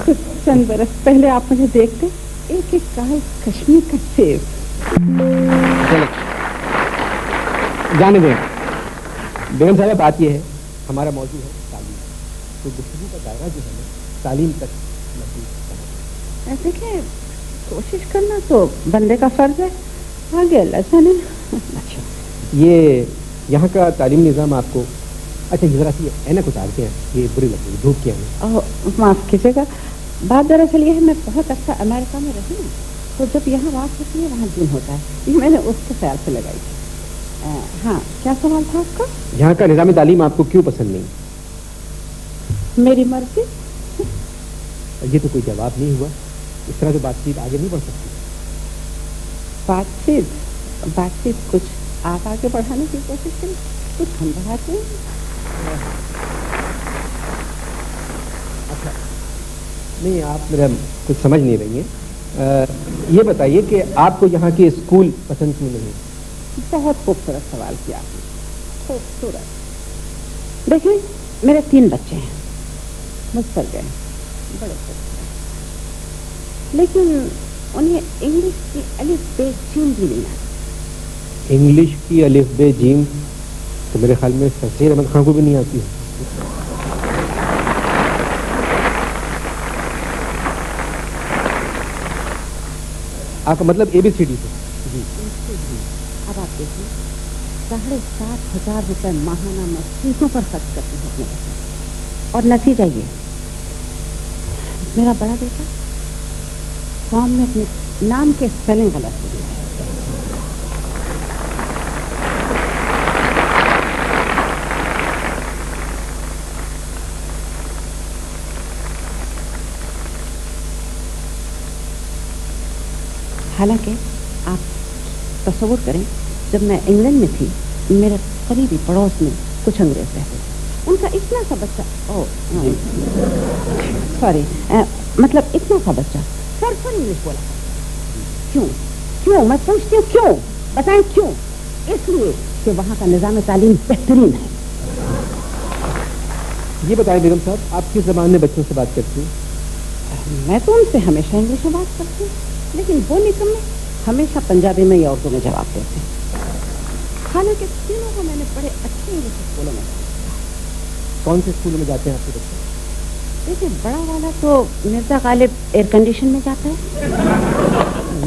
चंद बरस पहले आप मुझे देखते एक एक काल कश्मीर का सेब। चलो जाने दें। बेगम साहब, बात यह है, हमारा मौजू है तालीम, तो गुफ्तगू का दायरा जो है तालीम तक महसूस। देखिए, कोशिश करना तो बंदे का फर्ज है, आगे अल्लाह जाने। अच्छा, ये यहाँ का तालीम निज़ाम आपको, अच्छा ये ज़रा सी ऐनक उतार के हैं, ये बुरी लगती है धूप की है। माफ़ कीजिएगा, बात दरअसल ये है, मैं बहुत अच्छा अमेरिका में रही हूँ, तो जब यहाँ रात होती है वहाँ दिन होता है, ये मैंने उसके ख्याल से लगाई थी। हाँ, क्या सवाल था आपका? यहाँ का निज़ाम तालीम आपको क्यों पसंद नहीं? मेरी मर्जी। ये तो कोई जवाब नहीं हुआ, इस तरह से बातचीत आगे नहीं बढ़ सकती। बातचीत कुछ आप आगे बढ़ाने की कोशिश करें, कुछ हम बढ़ाते हैं। अच्छा, नहीं आप मेरा कुछ समझ नहीं रही हैं। ये बताइए कि आपको यहाँ के स्कूल पसंद क्यों नहीं? बहुत खूबसूरत सवाल किया आपने, खूबसूरत। देखिए, मेरे 3 बच्चे हैं, मुझसे गए बड़े खूबसूरत, लेकिन उन्हें इंग्लिश की अलिफ बे जीम भी नहीं आती। इंग्लिश की अलिफ बे जीम तो मेरे ख्याल में सर अहमद खान को भी नहीं आती है। आपका मतलब ABCD से? जी। अब आप देखिए, 7,500 रुपये माहाना मैं फीसों पर खर्च करती हूँ अपने बच्चों, और नतीजा ये, मेरा बड़ा बेटा फॉर्म में अपने नाम के स्पेलिंग गलत हो गया है। हालांकि आप तसव्वुर करें, जब मैं इंग्लैंड में थी, मेरे करीबी पड़ोस में कुछ अंग्रेज रहते थे। उनका इतना सा बच्चा, सॉरी, मतलब इतना सा बच्चा सर इंग्लिश बोला। क्यों मैं पूछती हूँ, क्यों बताएं क्यों? इसलिए कि वहाँ का निज़ाम तालीम बेहतरीन है। ये बताएं बेगम साहब, आप किस ज़बान में बच्चों से बात करती हैं? मैं तो उनसे हमेशा इंग्लिश में बात करती हूँ, लेकिन वो निकम में हमेशा पंजाबी में या उर्दू में जवाब देते हैं। हालांकि तीनों को मैंने बड़े अच्छे इंग्लिश स्कूलों में। कौन से स्कूलों में जाते हैं आपके बच्चे? देखिए, बड़ा वाला तो मिर्जा गालिब एयर कंडीशन में जाता है।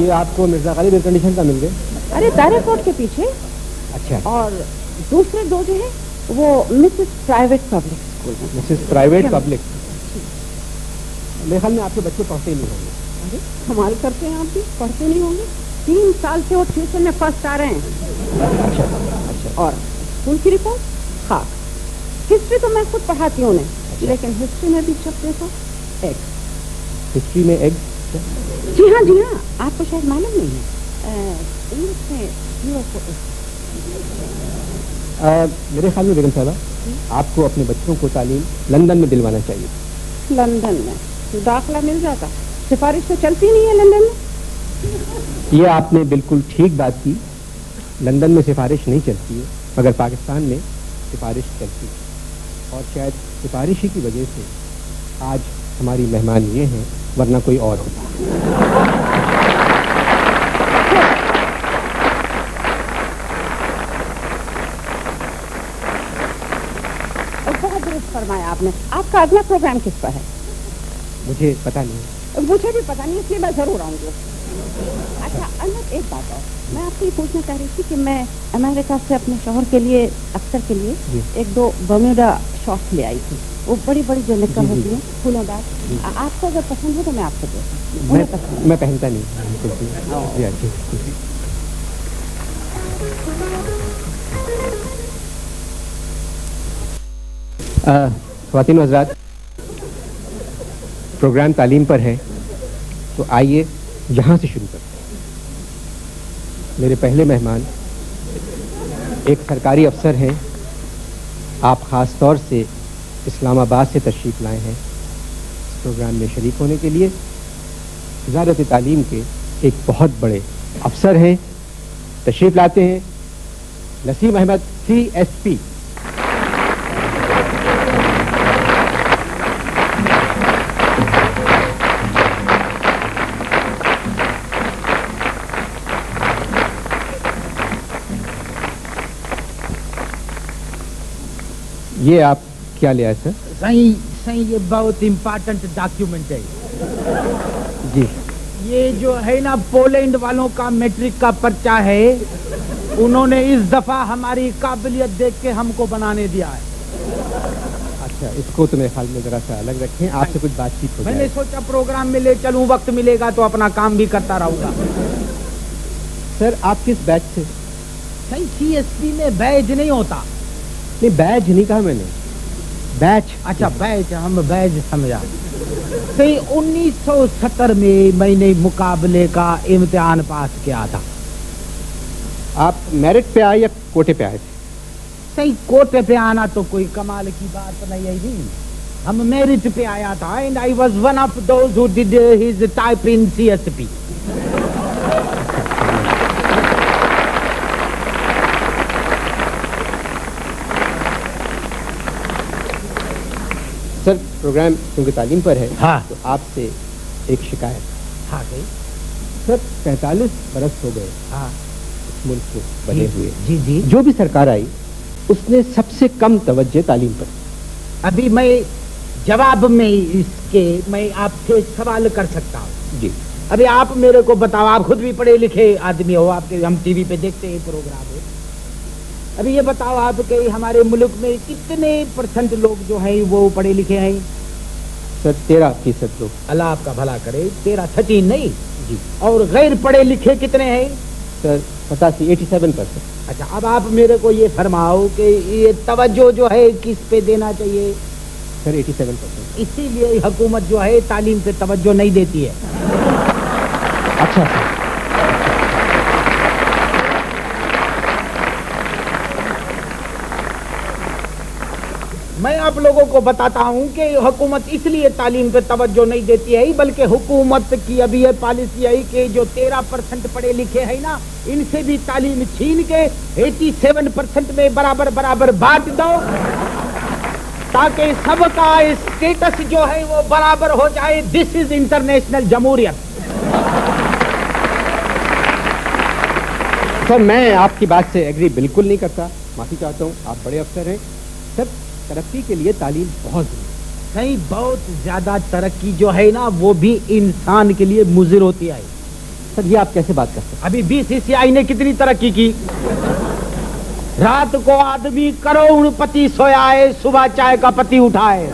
ये आपको मिर्जा गालिब एयर कंडीशन का मिल गए? अरे तारेकोट के पीछे। अच्छा। और दूसरे 2 जो है वो मिसेस प्राइवेट पब्लिक स्कूल में। Mrs private public? मेरे ख्याल में आपके बच्चे पढ़ते ही नहीं होंगे। अरे कमाल करते हैं, आप भी पढ़ते नहीं होंगे। 3 साल से वो ट्यूशन में फर्स्ट आ रहे हैं। अच्छा। और स्कूल की रिपोर्ट खाक। हिस्ट्री तो मैं खुद पढ़ाती हूँ उन्हें, लेकिन हिस्ट्री में भी छप देखो एग। हिस्ट्री में एग? जी हाँ, आपको शायद मालूम नहीं है, इंग्लिश में 0 को मेरे ख्याल में बेगम साहबा, आपको अपने बच्चों को तालीम लंदन में दिलवाना चाहिए। लंदन में दाखिला मिल जाता, सिफारिश तो चलती नहीं है लंदन में। ये आपने बिल्कुल ठीक बात की, लंदन में सिफारिश नहीं चलती है, मगर पाकिस्तान में सिफारिश चलती है, और शायद सिफारिश ही की वजह से आज हमारी मेहमान ये हैं, वरना कोई और होता। बहुत दुरुस्त फरमाया आपने। आपका अगला प्रोग्राम किस पर है? मुझे पता नहीं। मुझे भी पता नहीं, इसलिए मैं जरूर आऊंगी। अच्छा अनंत, एक बात और, मैं आपसे ये पूछना चाह रही थी कि मैं अमेरिका से अपने शौहर के लिए, अक्सर के लिए 1-2 बर्म्यूडा शॉर्ट्स ले आई थी। वो बड़ी बड़ी जो निक्कर होती है फूलोंदार, आपको अगर पसंद हो तो मैं आपको दूँ। मैं पहनता नहीं। ख्वातीन व हज़रात, प्रोग्राम तालीम पर है, तो आइए यहाँ से शुरू करते हैं। मेरे पहले मेहमान एक सरकारी अफसर हैं। आप ख़ास तौर से इस्लामाबाद से तशरीफ़ लाए हैं इस प्रोग्राम में शरीक होने के लिए। वज़ारत तालीम के एक बहुत बड़े अफसर हैं, तशरीफ़ लाते हैं नसीम अहमद CSP। ये आप क्या लिया है सर? सही सही, ये बहुत इम्पोर्टेंट डॉक्यूमेंट है। जी ये जो है ना पोलैंड वालों का मैट्रिक का पर्चा है, उन्होंने इस दफा हमारी काबिलियत देख के हमको बनाने दिया है। अच्छा, इसको तो मेरे ख्याल में जरा सा अलग रखें, आपसे कुछ बातचीत हो मैंने जाए। सोचा प्रोग्राम में ले चलूं, वक्त मिलेगा तो अपना काम भी करता रहूंगा। सर आप किस बैच से? सही, सीएसपी में बैच नहीं होता। नहीं बैच नहीं कहा मैंने, बैच। अच्छा बैच, हम बैच समझा। सही 1970 में मैंने मुकाबले का इम्तिहान पास किया था। आप मेरिट पे आए या कोटे पे आए थे? सही, कोटे पे आना तो कोई कमाल की बात नहीं है जी, हम मेरिट पे आया था। And I was one of those who did his type in CSP. Sir programme क्योंकि तालीम पर है, हाँ। तो आपसे एक शिकायत। हाँ सही। सर 45 बरस हो गए हाँ इस मुल्क को बने हुए, जी जी। जो भी सरकार आई उसने सबसे कम तवज्जो तालीम पर। अभी मैं जवाब में इसके मैं आपसे सवाल कर सकता हूँ। जी अभी आप मेरे को बताओ, आप खुद भी पढ़े लिखे आदमी हो, आपके हम टीवी पे देखते हैं प्रोग्राम है। अभी ये बताओ आप कि हमारे मुल्क में कितने % लोग जो हैं वो पढ़े लिखे हैं? सर 13% लोग। अल्लाह आपका भला करे, 13 नहीं जी। और गैर पढ़े लिखे कितने हैं? सर 87%। अच्छा, अब आप मेरे को ये फरमाओ कि ये तवज्जो जो है किस पे देना चाहिए? सर 87%। इसीलिए हुकूमत जो है तालीम पे तवज्जो नहीं देती है। अच्छा सर, मैं आप लोगों को बताता हूं कि हुकूमत इसलिए तालीम पे तवज्जो नहीं देती है, बल्कि हुकूमत की अभी ये पॉलिसी है कि जो 13% पढ़े लिखे हैं ना, इनसे भी तालीम छीन के 87% में बराबर बराबर बांट दो, ताकि सबका स्टेटस जो है वो बराबर हो जाए। दिस इज इंटरनेशनल जमहूरियत। सर मैं आपकी बात से एग्री बिल्कुल नहीं करता, माफी चाहता हूँ, आप बड़े अफसर हैं। सर तरक्की के लिए तालीम बहुत जरूरी है। नहीं, बहुत ज्यादा तरक्की जो है ना वो भी इंसान के लिए मुज़िर होती है। सर ये आप कैसे बात करते हैं? अभी बीसीसीआई ने कितनी तरक्की की। रात को आदमी करोड़पति सोया है, सुबह चाय का पत्ती उठाए।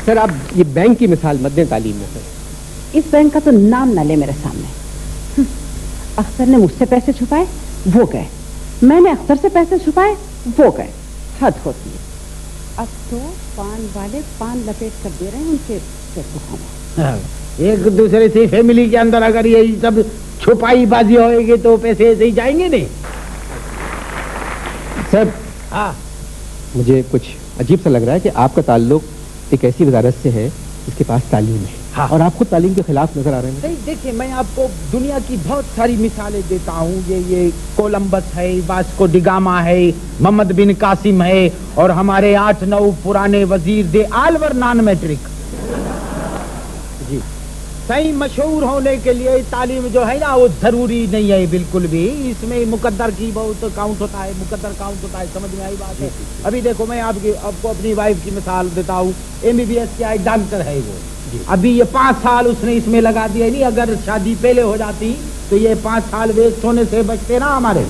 सर आप ये बैंक की मिसाल मत दें तालीम में। सर इस बैंक का तो नाम न ले मेरे सामने। अख्तर ने मुझसे पैसे छुपाए, वो गए। मैंने अख्तर से पैसे छुपाए, वो गए। हद होती है। अब तो पान वाले पान लपेट कर दे रहे हैं उनके पैसे। एक दूसरे से फैमिली के अंदर अगर यही सब छुपाई बाजी होएगी तो पैसे ऐसे ही जाएंगे नहीं। सर हाँ, मुझे कुछ अजीब सा लग रहा है कि आपका ताल्लुक एक ऐसी वजारत से है जिसके पास तालीम है। हाँ। और आप खुद तालीम के खिलाफ नजर आ रहे हैं। नहीं देखिए, मैं आपको दुनिया की बहुत सारी मिसालें देता हूँ। ये कोलंबस है, वास्को डिगामा है, मोहम्मद बिन कासिम है, और हमारे 8-9 पुराने वजीर दे आल वर नॉन मैट्रिक। जी सही मशहूर होने के लिए तालीम जो है ना वो जरूरी नहीं है बिल्कुल भी। इसमें मुकद्दर की बहुत काउंट होता है, मुकद्दर काउंट होता है। समझ में आई बात है? अभी देखो, मैं आपको अपनी वाइफ की मिसाल देता हूँ। MBBS क्या है, डॉक्टर है वो। अभी ये 5 साल उसने इसमें लगा दिया। नहीं, अगर शादी पहले हो जाती तो ये 5 साल वेस्ट होने से बचते ना हमारे।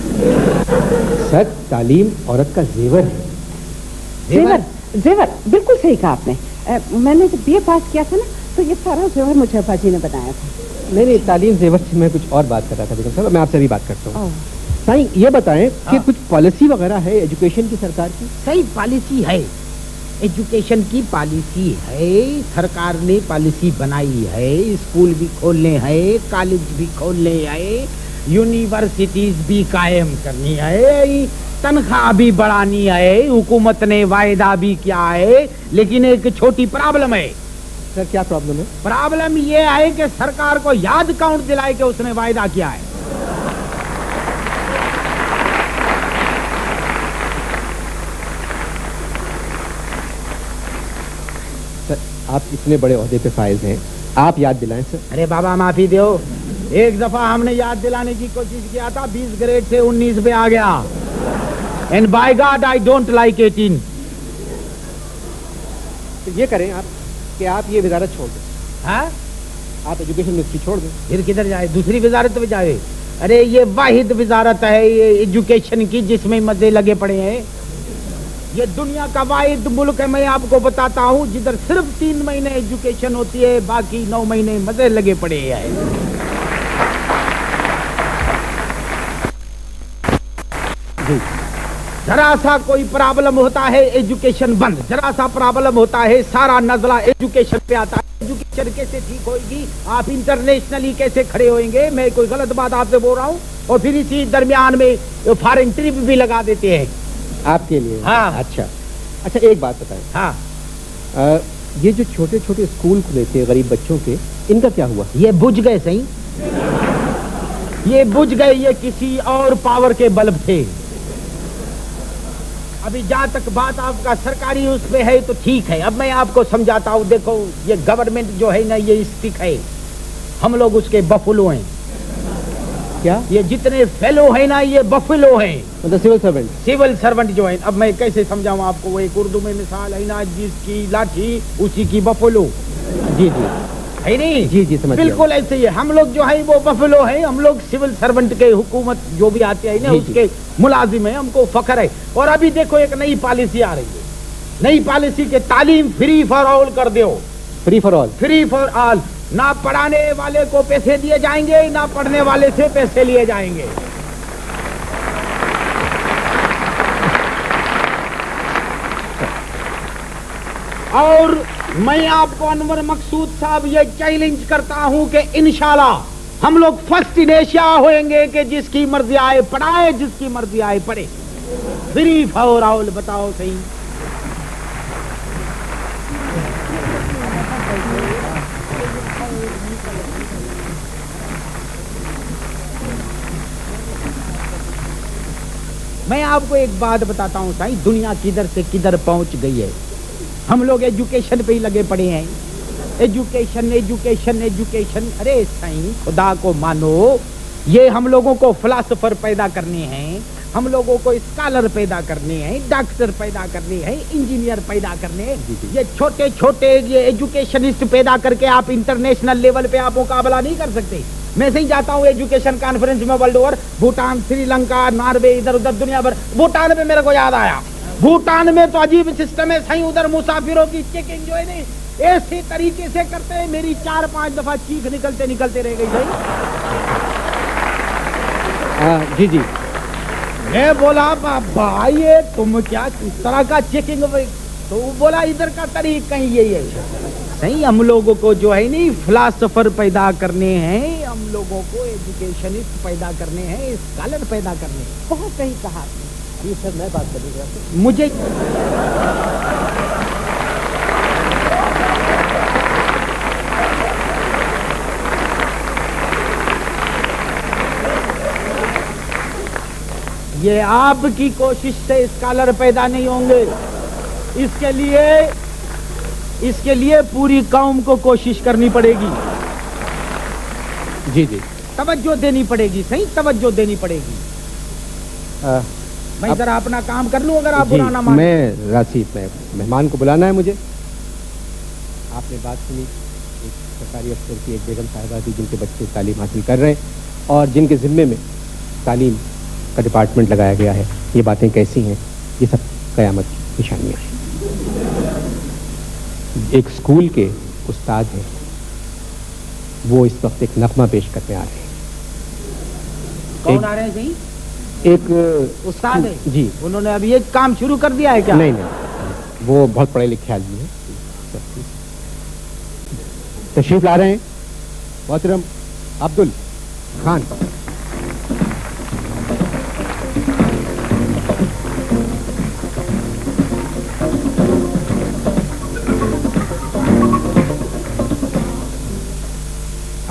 सर तालीम औरत का जेवर है। जेवर, जेवर, बिल्कुल सही कहा आपने। मैंने जब BA पास किया था ना, तो ये सारा जेवर मुझे अब्बा जी ने बनाया था। नहीं तालीम जेवर से मैं कुछ और बात कर रहा था। बेगम साहब मैं आपसे भी बात करता हूँ। ओह, साईं ये बताएं कि हाँ। कुछ पॉलिसी वगैरह है एजुकेशन की सरकार की? सही पॉलिसी है, एजुकेशन की पॉलिसी है। सरकार ने पॉलिसी बनाई है। स्कूल भी खोलने हैं, कॉलेज भी खोलने हैं, यूनिवर्सिटीज भी कायम करनी है, तनख्वाह भी बढ़ानी है। हुकूमत ने वायदा भी किया है, लेकिन एक छोटी प्रॉब्लम है। सर क्या प्रॉब्लम है? प्रॉब्लम ये है कि सरकार को याद काउंट दिलाए कि उसने वायदा किया है। सर आप इतने बड़े ओहदे पे फाइज हैं, आप याद दिलाएं सर। अरे बाबा माफी दो, एक दफा हमने याद दिलाने की कोशिश किया था, 20 ग्रेड से 19 पे आ गया। And by God I don't like 18। तो ये करें आप कि आप ये वजारत छोड़ दें, हाँ? आप एजुकेशन मिनिस्ट्री छोड़ दें। फिर किधर जाए? दूसरी वजारत पे जाए? अरे ये वाहिद वजारत है ये एजुकेशन की जिसमें मजे लगे पड़े हैं। ये दुनिया का वाहिद मुल्क है, मैं आपको बताता हूँ, जिधर सिर्फ 3 महीने एजुकेशन होती है, बाकी 9 महीने मजे लगे पड़े हैं। जी। जरा सा कोई प्रॉब्लम होता है एजुकेशन बंद, जरा सा प्रॉब्लम होता है सारा नजला एजुकेशन पे आता है। एजुकेशन कैसे ठीक होगी? आप इंटरनेशनली कैसे खड़े होंगे? मैं कोई गलत बात आपसे बोल रहा हूँ? और फिर इसी दरमियान में फॉरेन ट्रिप भी लगा देते हैं आपके लिए? हाँ। अच्छा एक बात बताएं। हाँ। ये जो छोटे छोटे स्कूल खुले थे गरीब बच्चों के, इनका क्या हुआ? ये बुझ गए सही, ये बुझ गए, ये किसी और पावर के बल्ब थे। अभी जहाँ तक बात आपका सरकारी उस पे है तो ठीक है, अब मैं आपको समझाता हूँ। देखो ये गवर्नमेंट जो है ना, ये स्टिक है, हम लोग उसके बफलो हैं। क्या? ये जितने फेलो है ना, ये बफलो हैं, मतलब सिविल सर्वेंट। सिविल सर्वेंट जो है। अब मैं कैसे समझाऊँ आपको? वो एक उर्दू में मिसाल है ना, जिसकी लाठी उसी की बफलो। जी है नहीं? जी समझ गया। बिल्कुल ऐसे ही हम लोग जो है वो बफलो है, हम लोग सिविल सर्वेंट के, हुकूमत जो भी आती है ना उसके मुलाजिम है, हमको फख्र है। और अभी देखो एक नई पॉलिसी आ रही है, नई पॉलिसी के तालीम फ्री फॉर ऑल कर दो। Free for all? Free for all, ना पढ़ाने वाले को पैसे दिए जाएंगे, ना पढ़ने वाले से पैसे लिए जाएंगे। और मैं आपको अनवर मकसूद साहब ये चैलेंज करता हूं कि इंशाल्लाह हम लोग फर्स्ट इन एशिया होंगे कि जिसकी मर्जी आए पढ़ाए, जिसकी मर्जी आए पढ़े। फ्री फॉर ऑल, बताओ सही। मैं आपको एक बात बताता हूं साईं, दुनिया किधर से किधर पहुंच गई है। हम लोग एजुकेशन पे ही लगे पड़े हैं, एजुकेशन एजुकेशन एजुकेशन। अरे साईं खुदा को मानो, ये हम लोगों को फिलासफर पैदा करने हैं, हम लोगों को स्कॉलर पैदा करने हैं, डॉक्टर पैदा करने हैं, इंजीनियर पैदा करने हैं। ये छोटे छोटे ये एजुकेशनिस्ट पैदा करके आप इंटरनेशनल लेवल पे आप मुकाबला नहीं कर सकते। मैं सही जाता हूँ एजुकेशन कॉन्फ्रेंस में world over, Bhutan, Sri Lanka, Norway, इधर उधर दुनिया भर। भूटान में मेरे को याद आया, भूटान में तो अजीब सिस्टम है सही, उधर मुसाफिरों की चेकिंग जो है नहीं ऐसे तरीके से करते हैं, मेरी 4-5 दफा चीख निकलते निकलते रह गई सही। जी मैं बोला भाई ये तुम क्या इस तरह का चेकिंग? तो बोला इधर का तरीका ही यही है सही। हम लोगों को जो है नहीं फिलासफर पैदा करने हैं, हम लोगों को एजुकेशनिस्ट पैदा करने हैं, स्कॉलर पैदा करने हैं। बहुत सही कहा। जी सर, मैं बात करूँगा मुझे ये आपकी कोशिश से स्कॉलर पैदा नहीं होंगे, इसके लिए पूरी कौम को कोशिश करनी पड़ेगी। जी तवज्जो देनी पड़ेगी, सही तवज्जो देनी पड़ेगी। मैं जरा अपना काम कर लूं, अगर आप बुरा ना माने। मैं राशिद, मैं मेहमान को बुलाना है मुझे। आपने बात सुनी एक सरकारी अफसर की, एक बेगम साहिबा थी जिनके बच्चे तालीम हासिल कर रहे हैं और जिनके जिम्मे में तालीम का डिपार्टमेंट लगाया गया है। ये बातें कैसी हैं? ये सब क़यामत की निशानियाँ हैं। एक स्कूल के उस्ताद हैं, वो इस वक्त एक नगमा पेश करने आ रहे हैं। कौन आ रहे हैं सही? एक उस्ताद है जी। उन्होंने अभी एक काम शुरू कर दिया है क्या? नहीं, वो बहुत पढ़े लिखे आदमी है। तशरीफ ला रहे हैं मोहतरम अब्दुल खान।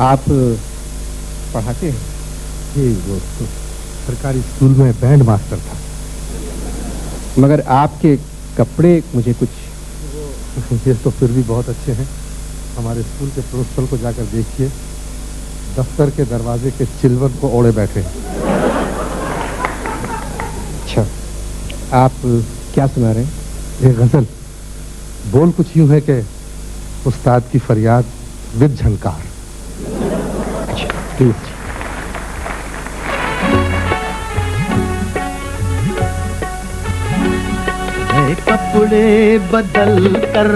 आप पढ़ाते हैं? जी, वो तो सरकारी स्कूल में बैंड मास्टर था। मगर आपके कपड़े मुझे कुछ ये तो फिर भी बहुत अच्छे हैं। हमारे स्कूल के प्रिंसिपल को जाकर देखिए, दफ्तर के दरवाजे के चिलवन को ओढ़े बैठे। अच्छा, आप क्या सुना रहे हैं? ये गजल बोल कुछ यूं है कि उस्ताद की फरियाद विद झनकार। अच्छा, प्लीज। मैं कपड़े बदल कर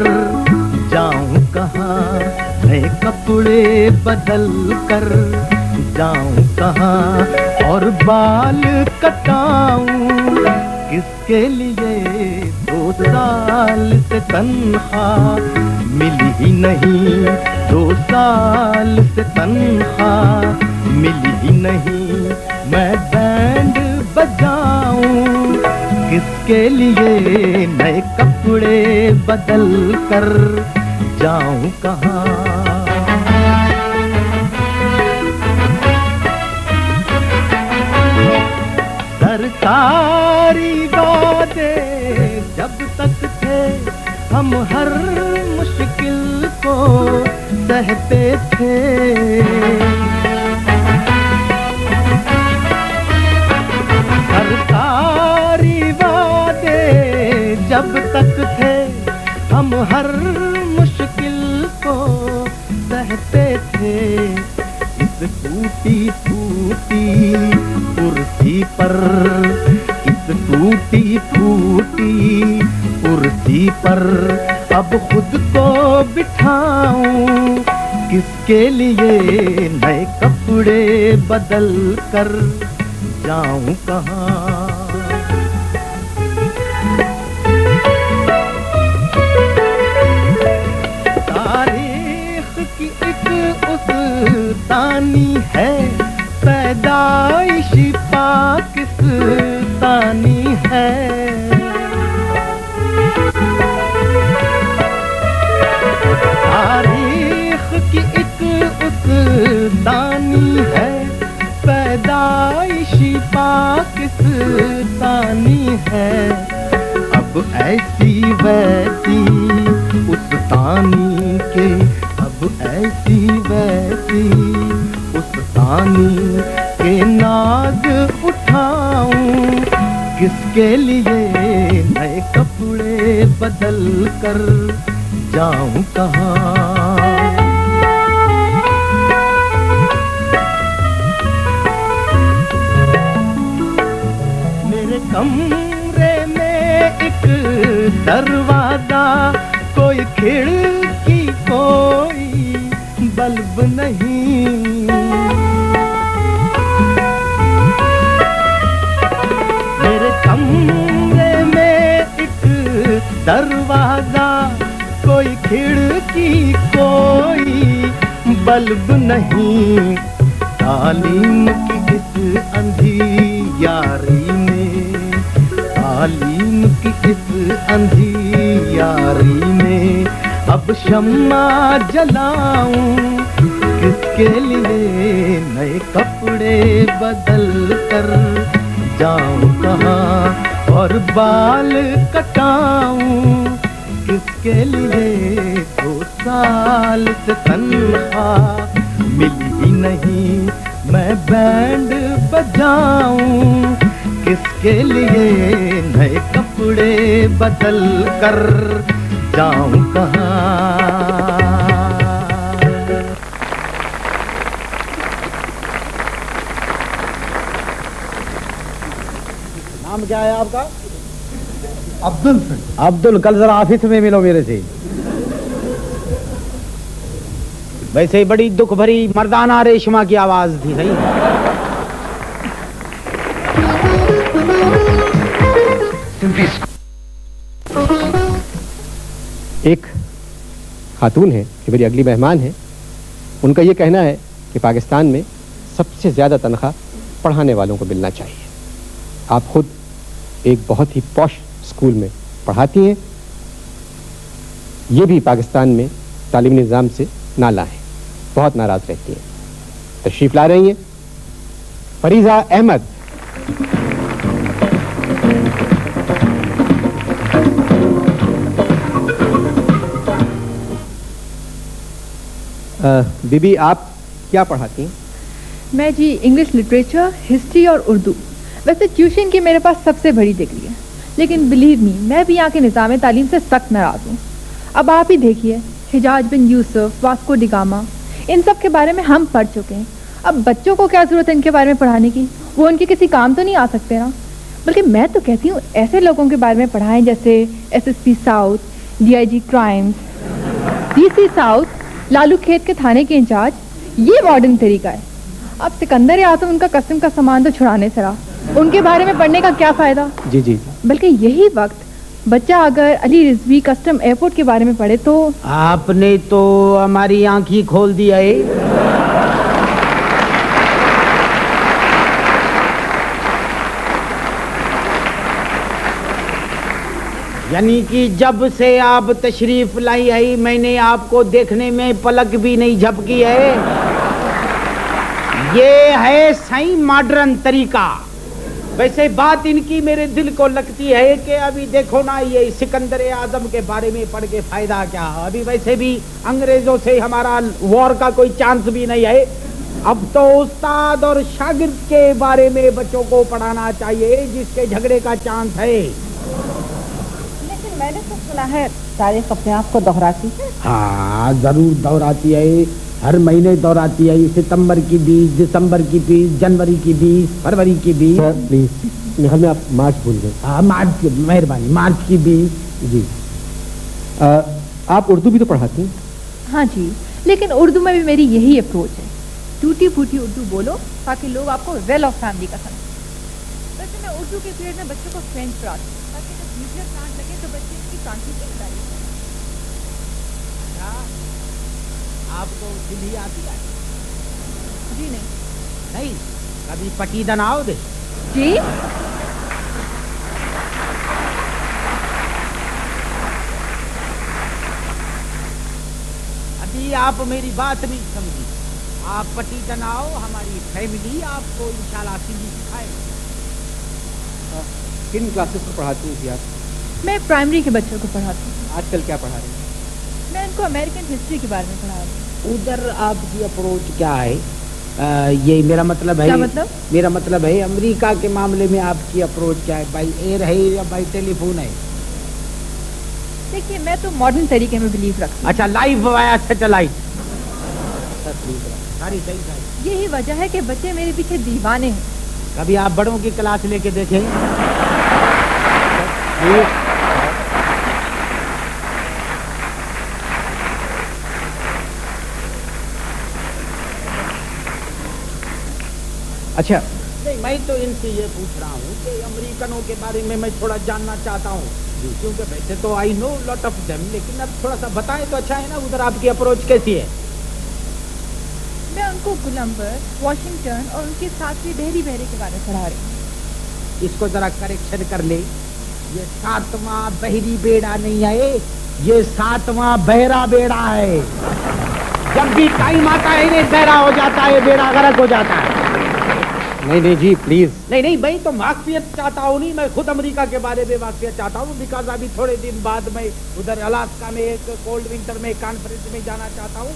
जाऊं कहाँ, मैं कपड़े बदल कर जाऊं कहाँ, और बाल कटाऊं किसके लिए? 2 साल से तन्हा मिली ही नहीं, 2 साल से तन्हा मिली ही नहीं। मैं बैंड बजाऊं किसके लिए? नए कपड़े बदल कर जाऊं कहाँ? सरकारी वादे जब तक थे, हम हर मुश्किल को सहते थे। सरकारी वादे जब तक थे, हम हर मुश्किल को सहते थे। इस टूटी फूटी कुर्सी पर, इस टूटी फूटी कुर्सी पर अब खुद को बिठाऊं किसके लिए? नए कपड़े बदल कर जाऊं कहाँ? तारीख की एक उस्तानी है, पैदाइशी पाकिस्तानी है। तारीख की एक उस्तानी है, पैदाइशी पाकिस्तानी है। अब ऐसी वैसी उस्तानी के, अब ऐसी वैसी उस्तानी के नाज उठाऊं किसके लिए? नए कपड़े बदल कर जाऊं कहाँ? मेरे कमरे में एक दरवाजा, कोई खिड़की कोई बल्ब नहीं। मेरे कमरे में एक दरवाजा, कोई खिड़की कोई बल्ब नहीं। तालीम की इस अंधियारी में, तालीम की इस अंधियारी में अब शम्मा जलाऊं किसके लिए? नए कपड़े बदल कर जाऊं कहाँ, और बाल कटाऊं किसके लिए? 2 साल से तन्हा मिली ही नहीं, मैं बैंड बजाऊं किसके लिए? नए कपड़े बदल कर जाऊं कहाँ? नाम क्या है आपका? अब्दुल से। अब्दुल, कल जरा ऑफिस में मिलो मेरे से। वैसे ही बड़ी दुख भरी मर्दाना रेशमा की आवाज थी। सही एक खातून है जो मेरी अगली मेहमान है, उनका ये कहना है कि पाकिस्तान में सबसे ज़्यादा तनख्वाह पढ़ाने वालों को मिलना चाहिए। आप खुद एक बहुत ही पॉश स्कूल में पढ़ाती हैं, ये भी पाकिस्तान में तालीमी निज़ाम से नाला है, बहुत नाराज़ रहती हैं। तशरीफ़ ला रही हैं फरीज़ा अहमद। बीबी आप क्या पढ़ाती हैं? मैं जी इंग्लिश लिटरेचर, हिस्ट्री और उर्दू। वैसे ट्यूशन की मेरे पास सबसे बड़ी डिग्री है, लेकिन बिलीव मी मैं भी यहाँ के निज़ाम तालीम से सख्त नाराज़ हूँ। अब आप ही देखिए, हिजाज बिन यूसुफ, वास्को डिगामा, इन सब के बारे में हम पढ़ चुके हैं। अब बच्चों को क्या ज़रूरत है इनके बारे में पढ़ाने की? वो उनके किसी काम तो नहीं आ सकते ना। बल्कि मैं तो कहती हूँ ऐसे लोगों के बारे में पढ़ाएं जैसे SSP south, DIG crimes, DC south, Lalu खेत के थाने के इंचार्ज। ये मॉडर्न तरीका है। अब सिकंदर आजम उनका कस्म का सामान तो छुड़ाने से रहा, उनके बारे में पढ़ने का क्या फ़ायदा? जी जी। बल्कि यही वक्त बच्चा अगर अली रिजवी कस्टम एयरपोर्ट के बारे में पढ़े तो। आपने तो हमारी आँख ही खोल दिया है। यानी कि जब से आप तशरीफ लाई है मैंने आपको देखने में पलक भी नहीं झपकी है। ये है सही मॉडर्न तरीका। वैसे बात इनकी मेरे दिल को लगती है कि अभी देखो ना, ये सिकंदर आजम के बारे में पढ़ के फायदा क्या? अभी वैसे भी अंग्रेजों से हमारा वॉर का कोई चांस भी नहीं है। अब तो उस्ताद और शागिर्द के बारे में बच्चों को पढ़ाना चाहिए जिसके झगड़े का चांस है। लेकिन मैंने तो सुना है तारीख अपने आप को दोहराती है। हाँ जरूर दोहराती है, हर महीने दोहराती है। सितंबर की 20, दिसंबर की 20, जनवरी की 20, फरवरी की 20। सर प्लीज, मेरे ख्याल में आप मार्च भूल गए। हाँ मार्च की, मेहरबानी, मार्च की 20। जी। आप उर्दू भी तो पढ़ाती हैं? हाँ जी, लेकिन उर्दू में भी मेरी यही अप्रोच है, टूटी फूटी उर्दू बोलो ताकि लोग आपको वेल ऑफ फैमिली का समझें। वैसे मैं उर्दू के पीरियड में बच्चों को फ्रेंच पढ़ाती हूँ ताकि जब न्यूक्लियर प्लांट लगे तो बच्चे इसकी क्रांति बता रही। आपको हिंदी आती है? जी नहीं। नहीं, कभी पटीदन आओ दे। जी अभी आप मेरी बात नहीं समझी। आप पटीदन आओ, हमारी फैमिली आपको इंशाल्लाह हिंदी सिखाएगी। किन क्लासेस को पढ़ाती हैं जी आप? मैं प्राइमरी के बच्चों को पढ़ाती हूँ। आजकल क्या पढ़ा रहे हैं? मैं इनको अमेरिकन हिस्ट्री के बारे में पढ़ा रही हूँ। उधर आपकी अप्रोच क्या है? ये मेरा मतलब है। क्या मतलब? मेरा मतलब है अमेरिका के मामले में आपकी अप्रोच क्या है? बाई एयर है या बाई टेलीफोन है? देखिए मैं तो मॉडर्न तरीके में बिलीव रखती हूँ। अच्छा, लाइव वाया सैटेलाइट। सारी सही सही। यही वजह है कि बच्चे मेरे पीछे दीवाने हैं। कभी आप बड़ों की क्लास लेके देखें? अच्छा, नहीं, मैं तो इनसे ये पूछ रहा हूँ कि अमेरिकनों के बारे में मैं थोड़ा जानना चाहता हूँ, क्योंकि वैसे तो I know lot of them, लेकिन अब थोड़ा सा बताएं तो अच्छा है ना। उधर आपकी अप्रोच कैसी है? मैं उनको कोलंबस, वाशिंगटन और उनके साथ ही डेहरी बहरे के बारे में पढ़ा रही हूँ। इसको जरा करेक्शन कर ले। ये 7वां बहरी बेड़ा नहीं है, ये 7वां बहरा बेड़ा है। जब भी टाइम आता है ये बहरा हो जाता है, बेड़ा गर्क हो जाता है। नहीं नहीं जी प्लीज। नहीं नहीं, मैं तो वाकफियत चाहता हूँ। नहीं, मैं खुद अमेरिका के बारे में वाकफियत चाहता हूँ, बिकॉज अभी थोड़े दिन बाद मैं उधर अलास्का में एक कोल्ड विंटर में कॉन्फ्रेंस में जाना चाहता हूँ।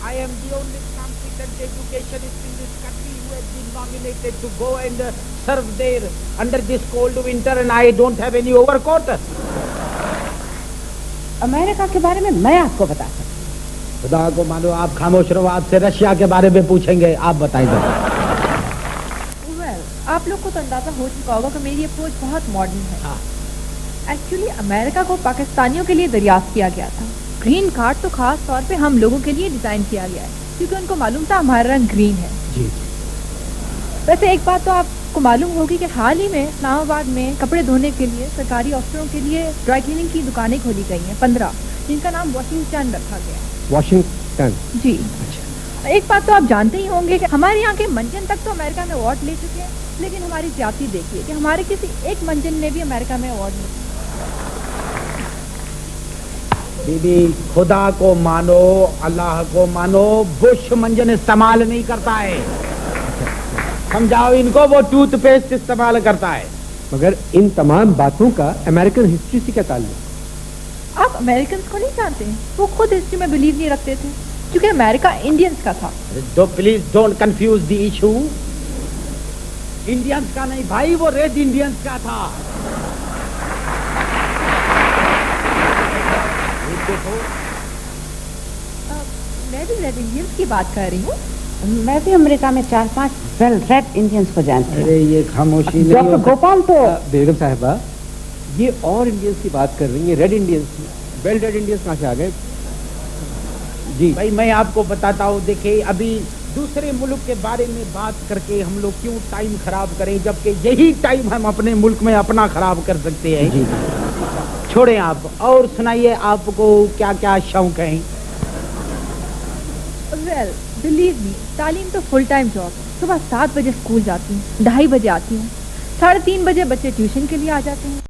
I am the only competent educationist in this country who has been nominated to go and serve there under this cold winter, and I don't have any overcoat. America के बारे में मैं आपको बता सकती। खुदा को मानो, आप खामोश रहो, आपसे रशिया के बारे में पूछेंगे। आप बताइए। आप लोग को तो अंदाजा हो चुका होगा कि मेरी अप्रोच बहुत मॉडर्न है। हाँ। एक्चुअली अमेरिका को पाकिस्तानियों के लिए दरियाफ्त किया गया था। ग्रीन कार्ड तो खास तौर पे हम लोगों के लिए डिजाइन किया गया है, क्योंकि उनको मालूम था हमारा रंग ग्रीन है। जी। वैसे एक बात तो आपको मालूम होगी कि हाल ही में इस्लामाबाद में कपड़े धोने के लिए सरकारी अफसरों के लिए ड्राई क्लीनिंग की दुकानें खोली गई हैं 15, जिनका नाम वाशिंगटन रखा गया है। वाशिंगटन? जी। एक बात तो आप जानते ही होंगे कि हमारे यहाँ के मंजन तक तो अमेरिका में अवार्ड ले चुके हैं, लेकिन हमारी ज्यादती देखिए कि हमारे किसी एक मंजन ने भी अमेरिका में अवार्ड नहीं। दीदी, खुदा को मानो, अल्लाह को मानो, बुश मंजन इस्तेमाल नहीं करता है। समझाओ इनको, वो टूथपेस्ट इस्तेमाल करता है। मगर इन तमाम बातों का अमेरिकन हिस्ट्री से क्या ताल्लुक? आप अमेरिकन को नहीं जानते हैं? वो खुद हिस्ट्री में बिलीव नहीं रखते थे। क्योंकि अमेरिका इंडियंस का था। दो please don't confuse the issue. Indians का नहीं भाई, वो रेड इंडियंस का था। देखो मैं भी रेड इंडियंस की बात कर रही हूँ। मैं भी अमेरिका में 4-5 वेल रेड इंडियंस को जानती हूँ। अरे ये खामोशी नहीं डॉक्टर हो गोपाल तो बेगम साहिबा, ये और इंडियंस की बात कर रही हैं, red Indians. Well read Indians कहाँ से आ गए जी? भाई मैं आपको बताता हूँ, देखिए अभी दूसरे मुल्क के बारे में बात करके हम लोग क्यों टाइम खराब करें, जबकि यही टाइम हम अपने मुल्क में अपना खराब कर सकते हैं। जी छोड़ें आप, और सुनाइए आपको क्या क्या शौक है? वेल बिलीव मी, तालीम तो फुल टाइम जॉब। सुबह 7 बजे स्कूल जाती हूँ, 2:30 बजे आती हूँ, 3:30 बजे बच्चे ट्यूशन के लिए आ जाते हैं।